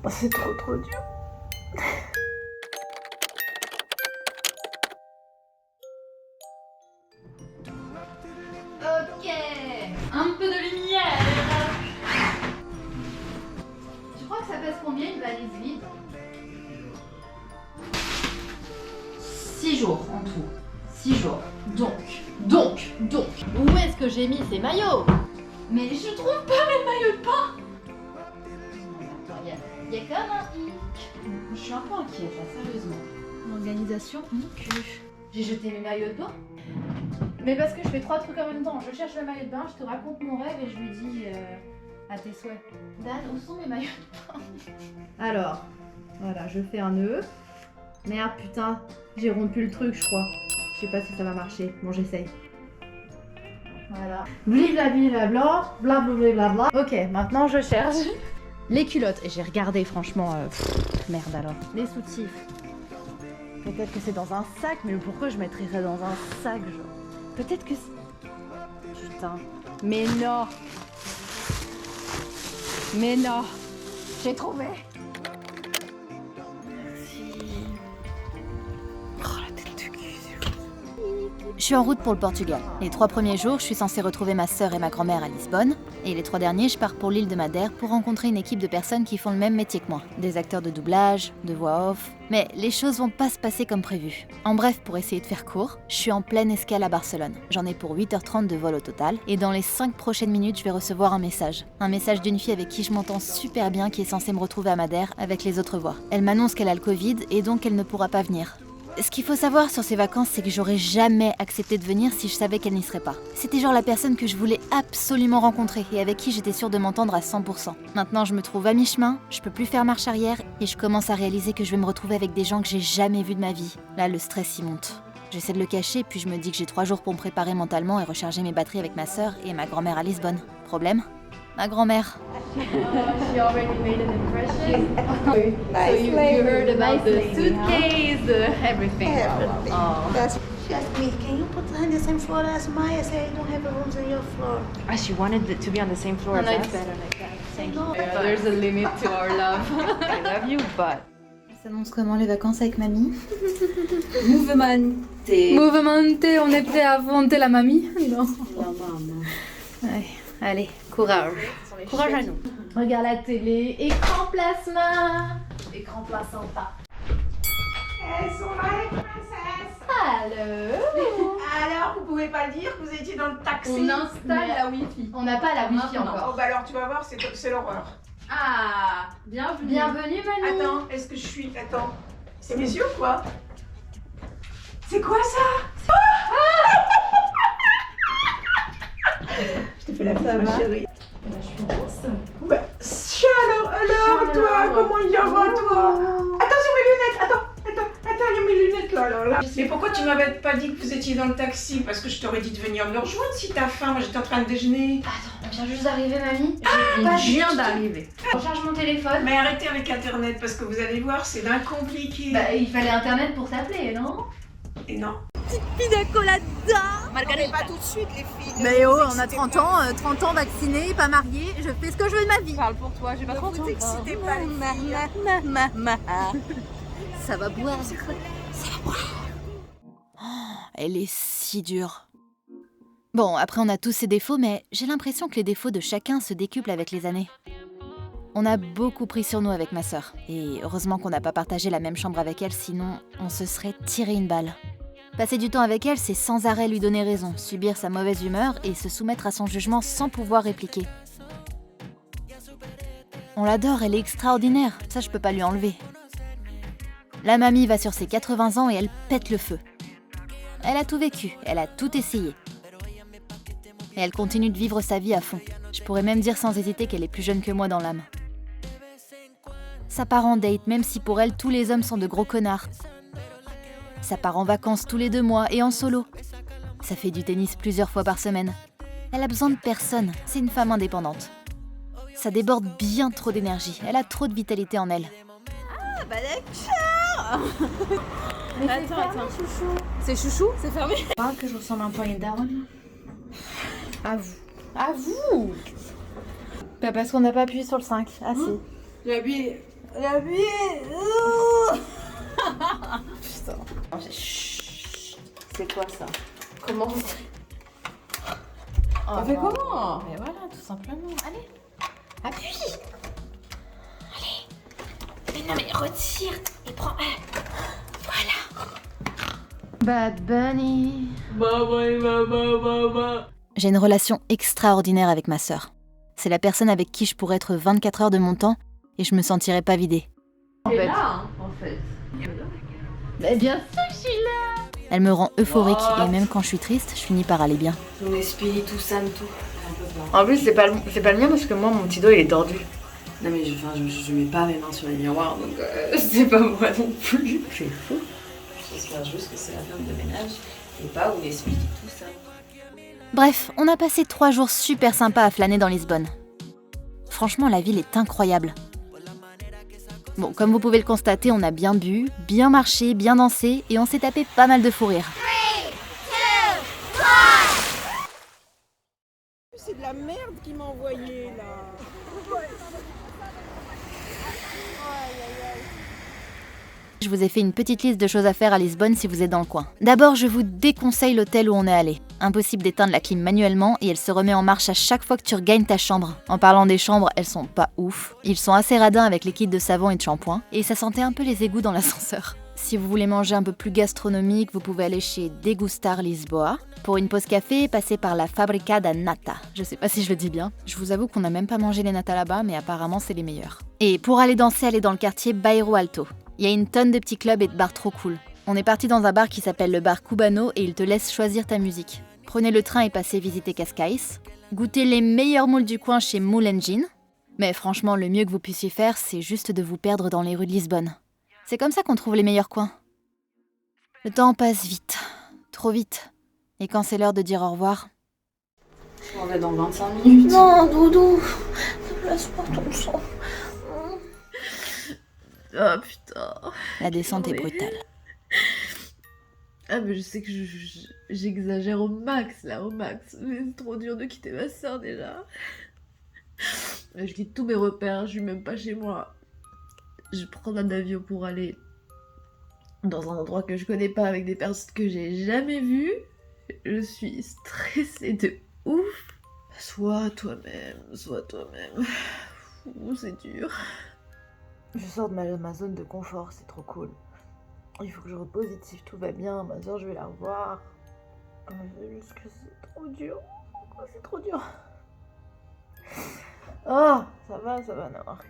Oh, c'est trop dur. Ok, un peu de lumière. Tu crois que ça pèse combien une valise vide? 6 jours en tout. 6 jours. Donc. Où est-ce que j'ai mis ces maillots? Mais je trouve pas mes maillots de bain. Il y a quand même un hic. Je suis un peu inquiète là, sérieusement. L'organisation, mon cul. J'ai jeté mes maillots de bain. Mais parce que je fais 3 trucs en même temps. Je cherche le maillot de bain, je te raconte mon rêve et je lui dis à tes souhaits. Dan, où sont mes maillots de bain? Alors, voilà, je fais un nœud. Merde, putain, j'ai rompu le truc, je crois. Je sais pas si ça va marcher. Bon, j'essaye. Voilà. Blablabla, blablabla. Ok, maintenant je cherche les culottes. Et j'ai regardé, franchement, merde alors. Les soutifs. Peut-être que c'est dans un sac, mais pourquoi je mettrais ça dans un sac, genre? Peut-être que c'est... Putain. Mais non. Mais non. J'ai trouvé. Je suis en route pour le Portugal. Les 3 premiers jours, je suis censée retrouver ma sœur et ma grand-mère à Lisbonne. Et les 3 derniers, je pars pour l'île de Madère pour rencontrer une équipe de personnes qui font le même métier que moi. Des acteurs de doublage, de voix off. Mais les choses vont pas se passer comme prévu. En bref, pour essayer de faire court, je suis en pleine escale à Barcelone. J'en ai pour 8h30 de vol au total. Et dans les 5 prochaines minutes, je vais recevoir un message. Un message d'une fille avec qui je m'entends super bien qui est censée me retrouver à Madère avec les autres voix. Elle m'annonce qu'elle a le Covid et donc elle ne pourra pas venir. Ce qu'il faut savoir sur ces vacances, c'est que j'aurais jamais accepté de venir si je savais qu'elle n'y serait pas. C'était genre la personne que je voulais absolument rencontrer et avec qui j'étais sûre de m'entendre à 100%. Maintenant, je me trouve à mi-chemin, je peux plus faire marche arrière et je commence à réaliser que je vais me retrouver avec des gens que j'ai jamais vus de ma vie. Là, le stress y monte. J'essaie de le cacher, puis je me dis que j'ai 3 jours pour me préparer mentalement et recharger mes batteries avec ma sœur et ma grand-mère à Lisbonne. Problème? Ma grand-mère. She already made an impression. Nice So you lady. heard about the Nice lady, suitcase, everything. Everything. Oh. She asked me, can you put her in the same floor as Maya? I said, I don't have rooms on your floor. Ah, she wanted to be on the same floor Oh, as no, it's us. better like that. Thank No, you. There's a limit to our love. I love you, but... Ça annonce comment les vacances avec mamie? Movemente, on est prêt à affronter la mamie? Non. La maman. Ouais. Allez, courage. Courage à nous. Regarde la télé, écran plasma. Écran placenta. Elles sont là les princesses. Allô. Alors, vous pouvez pas dire que vous étiez dans le taxi. On installe la wifi. On n'a pas la wifi Oh encore. bah alors tu vas voir, c'est l'horreur. Ah, bienvenue. Bienvenue Manu. Attends, est-ce que je suis... Attends, c'est mes yeux ou quoi? C'est quoi ça? Je t'ai fait la femme, ma chérie. Bah, je suis douce. Bah, alors toi, comment il y va toi? Attention mes lunettes, attends, il y a mes lunettes là. Mais pourquoi tu m'avais pas dit que vous étiez dans le taxi? Parce que je t'aurais dit de venir me rejoindre si t'as faim, moi j'étais en train de déjeuner. Attends, on vient juste d'arriver mamie. je viens d'arriver. Je recharge mon téléphone. Mais arrêtez avec internet parce que vous allez voir, c'est d'un compliqué. Bah, il fallait internet pour t'appeler, non? Et non. Margarita. Pas tout de suite les filles. Mais oh, on a 30 ans vaccinée, pas mariée, je fais ce que je veux de ma vie. Parle pour toi, j'ai pas Ne 30 ans. vous excitez pas les filles. Ça va boire. Oh, elle est si dure. Bon, après on a tous ses défauts, mais j'ai l'impression que les défauts de chacun se décuplent avec les années. On a beaucoup pris sur nous avec ma sœur. Et heureusement qu'on n'a pas partagé la même chambre avec elle, sinon on se serait tiré une balle. Passer du temps avec elle, c'est sans arrêt lui donner raison, subir sa mauvaise humeur et se soumettre à son jugement sans pouvoir répliquer. On l'adore, elle est extraordinaire, ça je peux pas lui enlever. La mamie va sur ses 80 ans et elle pète le feu. Elle a tout vécu, elle a tout essayé. Et elle continue de vivre sa vie à fond. Je pourrais même dire sans hésiter qu'elle est plus jeune que moi dans l'âme. Ça part en date, même si pour elle tous les hommes sont de gros connards. Ça part en vacances tous les 2 mois et en solo. Ça fait du tennis plusieurs fois par semaine. Elle a besoin de personne, c'est une femme indépendante. Ça déborde bien trop d'énergie, elle a trop de vitalité en elle. Ah bah d'accord. Attends. C'est chouchou? C'est fermé. Parle que je ressemble un peu à une daronne. À vous. À vous. Bah parce qu'on n'a pas appuyé sur le 5. Ah si. J'ai appuyé. La vie. Putain. Chut. C'est quoi ça? Comment On fait comment? Mais voilà, tout simplement. Allez, appuie. Allez. Mais non, mais retire et prends. Voilà. Bad Bunny. Bah. J'ai une relation extraordinaire avec ma sœur. C'est la personne avec qui je pourrais être 24 heures de mon temps et je me sentirais pas vidée. En fait. En fait. Mais bien sûr que je suis là. Elle me rend euphorique et même quand je suis triste, je finis par aller bien. Ton esprit, tout ça, tout. En plus, c'est pas le mien parce que moi, mon petit doigt, il est tordu. Non mais je mets pas mes mains sur les miroirs, donc c'est pas moi non plus. C'est fou. J'espère juste que c'est la femme de ménage et pas où m'explique tout ça. Bref, on a passé 3 jours super sympas à flâner dans Lisbonne. Franchement, la ville est incroyable. Bon, comme vous pouvez le constater, on a bien bu, bien marché, bien dansé et on s'est tapé pas mal de fou rire. C'est de la merde qu'il m'a envoyé là. Je vous ai fait une petite liste de choses à faire à Lisbonne si vous êtes dans le coin. D'abord, je vous déconseille l'hôtel où on est allé. Impossible d'éteindre la clim manuellement et elle se remet en marche à chaque fois que tu regagnes ta chambre. En parlant des chambres, elles sont pas ouf. Ils sont assez radins avec les kits de savon et de shampoing. Et ça sentait un peu les égouts dans l'ascenseur. Si vous voulez manger un peu plus gastronomique, vous pouvez aller chez Degustar Lisboa. Pour une pause café, passez par la Fábrica da Nata. Je sais pas si je le dis bien. Je vous avoue qu'on n'a même pas mangé les natas là-bas, mais apparemment c'est les meilleurs. Et pour aller danser, allez dans le quartier Bairro Alto. Il y a une tonne de petits clubs et de bars trop cool. On est parti dans un bar qui s'appelle le bar Cubano et il te laisse choisir ta musique. Prenez le train et passez visiter Cascais. Goûtez les meilleurs moules du coin chez Moule Engine. Mais franchement, le mieux que vous puissiez faire, c'est juste de vous perdre dans les rues de Lisbonne. C'est comme ça qu'on trouve les meilleurs coins. Le temps passe vite, trop vite. Et quand c'est l'heure de dire au revoir... Je m'en vais dans 25 minutes. Non, Doudou, ne laisse pas ton sang. Oh putain. La descente est brutale. Ah mais je sais que j'exagère au max là, au max. Mais c'est trop dur de quitter ma soeur déjà. Je quitte tous mes repères, je suis même pas chez moi. Je prends un avion pour aller dans un endroit que je connais pas avec des personnes que j'ai jamais vues. Je suis stressée de ouf. Sois toi-même. Ouh, c'est dur. Je sors de ma zone de confort, c'est trop cool. Il faut que je repositive, tout va bien, ma soeur je vais la revoir. C'est juste que c'est trop dur. C'est trop dur. Oh, ça va, non, arrête.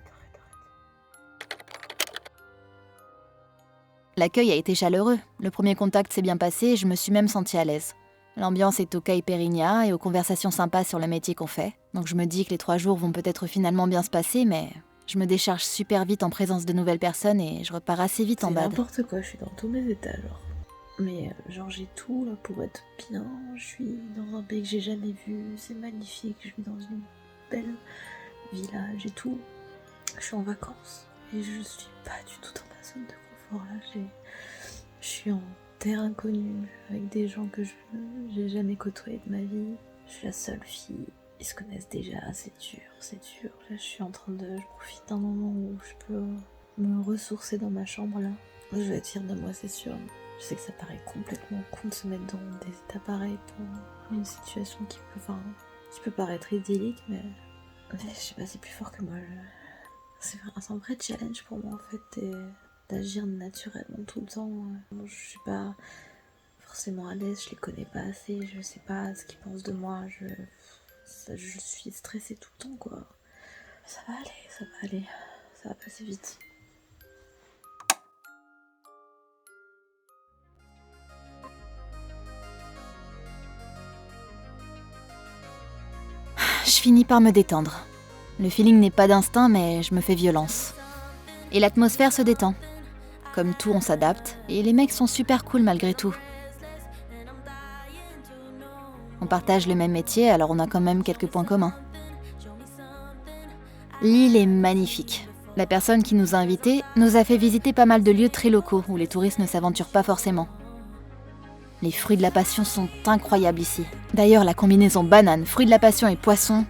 L'accueil a été chaleureux. Le premier contact s'est bien passé et je me suis même sentie à l'aise. L'ambiance est au caipirinha et aux conversations sympas sur le métier qu'on fait. Donc je me dis que les 3 jours vont peut-être finalement bien se passer, mais je me décharge super vite en présence de nouvelles personnes et je repars assez vite en C'est bad. n'importe quoi, je suis dans tous mes états, genre. Mais genre j'ai tout là pour être bien, je suis dans un pays que j'ai jamais vu, c'est magnifique, je suis dans une belle villa, j'ai tout. Je suis en vacances et je suis pas du tout dans ma zone de confort là, je suis en terre inconnue avec des gens que j'ai jamais côtoyés de ma vie. Je suis la seule fille, ils se connaissent déjà, c'est dur. Là je suis en train de, je profite d'un moment où je peux me ressourcer dans ma chambre là. Je vais être fière de moi, c'est sûr. Je sais que ça paraît complètement con de se mettre dans des états pareils pour une situation qui peut paraître idyllique, mais je sais pas, c'est plus fort que moi. C'est un vrai challenge pour moi en fait, d'agir naturellement tout le temps. Je suis pas forcément à l'aise, je les connais pas assez, je sais pas ce qu'ils pensent de moi, je suis stressée tout le temps quoi. Ça va aller, ça va passer vite. Je finis par me détendre. Le feeling n'est pas d'instinct, mais je me fais violence. Et l'atmosphère se détend. Comme tout, on s'adapte, et les mecs sont super cool malgré tout. On partage le même métier, alors on a quand même quelques points communs. L'île est magnifique. La personne qui nous a invités nous a fait visiter pas mal de lieux très locaux, où les touristes ne s'aventurent pas forcément. Les fruits de la passion sont incroyables ici. D'ailleurs, la combinaison banane, fruits de la passion et poisson,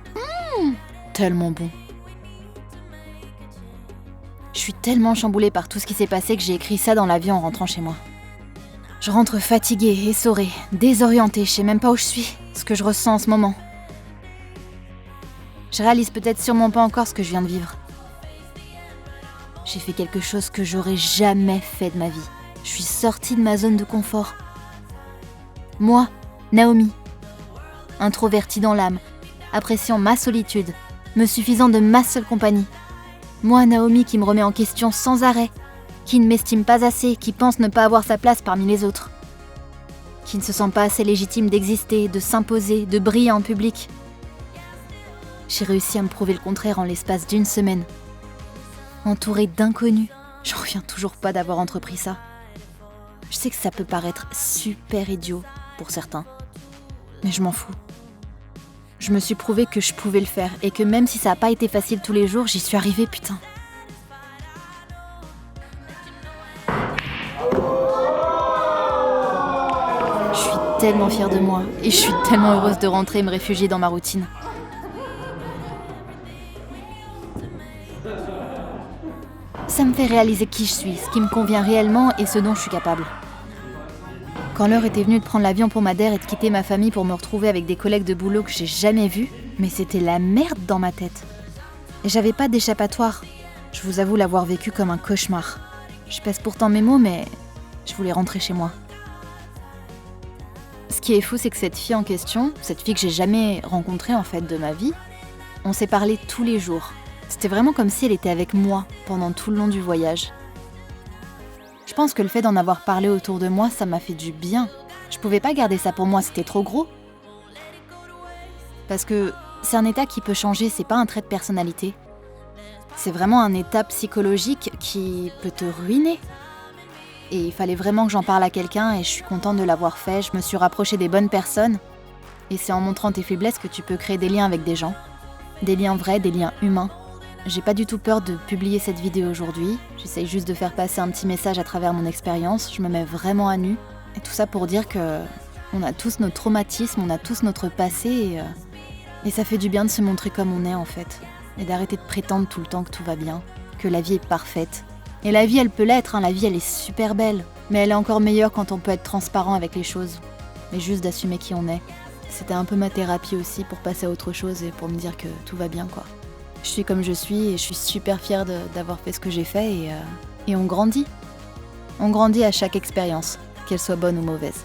tellement bon. Je suis tellement chamboulée par tout ce qui s'est passé que j'ai écrit ça dans l'avion en rentrant chez moi. Je rentre fatiguée, essorée, désorientée, je sais même pas où je suis, ce que je ressens en ce moment. Je réalise peut-être sûrement pas encore ce que je viens de vivre. J'ai fait quelque chose que j'aurais jamais fait de ma vie. Je suis sortie de ma zone de confort. Moi, Naomi, introvertie dans l'âme, appréciant ma solitude, me suffisant de ma seule compagnie. Moi, Naomi, qui me remet en question sans arrêt, qui ne m'estime pas assez, qui pense ne pas avoir sa place parmi les autres, qui ne se sent pas assez légitime d'exister, de s'imposer, de briller en public. J'ai réussi à me prouver le contraire en l'espace d'une semaine. Entourée d'inconnus, j'en reviens toujours pas d'avoir entrepris ça. Je sais que ça peut paraître super idiot pour certains, mais je m'en fous. Je me suis prouvé que je pouvais le faire et que même si ça n'a pas été facile tous les jours, j'y suis arrivée, putain. Je suis tellement fière de moi et je suis tellement heureuse de rentrer et me réfugier dans ma routine. Ça me fait réaliser qui je suis, ce qui me convient réellement et ce dont je suis capable. Quand l'heure était venue de prendre l'avion pour Madère et de quitter ma famille pour me retrouver avec des collègues de boulot que j'ai jamais vus, mais c'était la merde dans ma tête. Et j'avais pas d'échappatoire. Je vous avoue l'avoir vécu comme un cauchemar. Je pèse pourtant mes mots, mais je voulais rentrer chez moi. Ce qui est fou, c'est que cette fille en question, cette fille que j'ai jamais rencontrée en fait de ma vie, on s'est parlé tous les jours. C'était vraiment comme si elle était avec moi pendant tout le long du voyage. Je pense que le fait d'en avoir parlé autour de moi, ça m'a fait du bien. Je pouvais pas garder ça pour moi, c'était trop gros. Parce que c'est un état qui peut changer, c'est pas un trait de personnalité. C'est vraiment un état psychologique qui peut te ruiner. Et il fallait vraiment que j'en parle à quelqu'un et je suis contente de l'avoir fait. Je me suis rapprochée des bonnes personnes. Et c'est en montrant tes faiblesses que tu peux créer des liens avec des gens. Des liens vrais, des liens humains. J'ai pas du tout peur de publier cette vidéo aujourd'hui. J'essaye juste de faire passer un petit message à travers mon expérience. Je me mets vraiment à nu. Et tout ça pour dire que on a tous nos traumatismes, on a tous notre passé et ça fait du bien de se montrer comme on est en fait. Et d'arrêter de prétendre tout le temps que tout va bien, que la vie est parfaite. Et la vie elle peut l'être, hein, la vie elle est super belle. Mais elle est encore meilleure quand on peut être transparent avec les choses. Et juste d'assumer qui on est. C'était un peu ma thérapie aussi pour passer à autre chose et pour me dire que tout va bien quoi. Je suis comme je suis et je suis super fière d'avoir fait ce que j'ai fait et on grandit. On grandit à chaque expérience, qu'elle soit bonne ou mauvaise.